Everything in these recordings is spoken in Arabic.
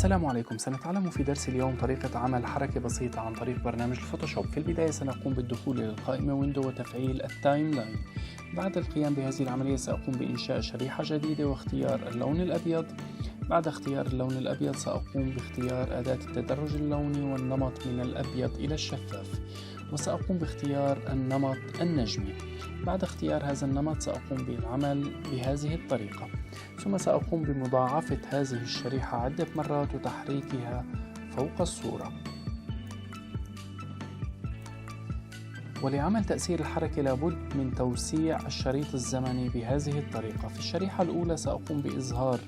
السلام عليكم. سنتعلم في درس اليوم طريقة عمل حركة بسيطة عن طريق برنامج الفوتوشوب. في البداية سنقوم بالدخول إلى القائمة ويندو وتفعيل التايم لاين. بعد القيام بهذه العملية سأقوم بإنشاء شريحة جديدة واختيار اللون الأبيض. بعد اختيار اللون الأبيض سأقوم باختيار أداة التدرج اللوني والنمط من الأبيض إلى الشفاف، وسأقوم باختيار النمط النجمي. بعد اختيار هذا النمط سأقوم بالعمل بهذه الطريقة، ثم سأقوم بمضاعفة هذه الشريحة عدة مرات وتحريكها فوق الصورة. ولعمل تأثير الحركة لابد من توسيع الشريط الزمني بهذه الطريقة. في الشريحة الأولى سأقوم بإظهار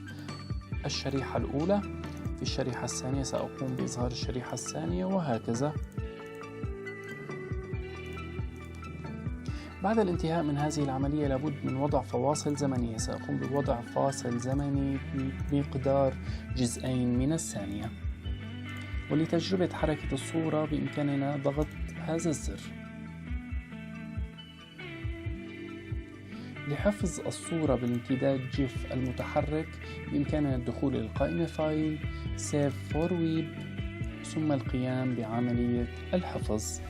الشريحة الأولى، في الشريحة الثانية سأقوم بإظهار الشريحة الثانية، وهكذا. بعد الانتهاء من هذه العملية لابد من وضع فواصل زمنية. سأقوم بوضع فاصل زمني بمقدار جزئين من الثانية. ولتجربة حركة الصورة بإمكاننا ضغط هذا الزر. لحفظ الصورة بالامتداد جيف المتحرك بإمكاننا الدخول إلى القائمة فايل Save for Web ثم القيام بعملية الحفظ.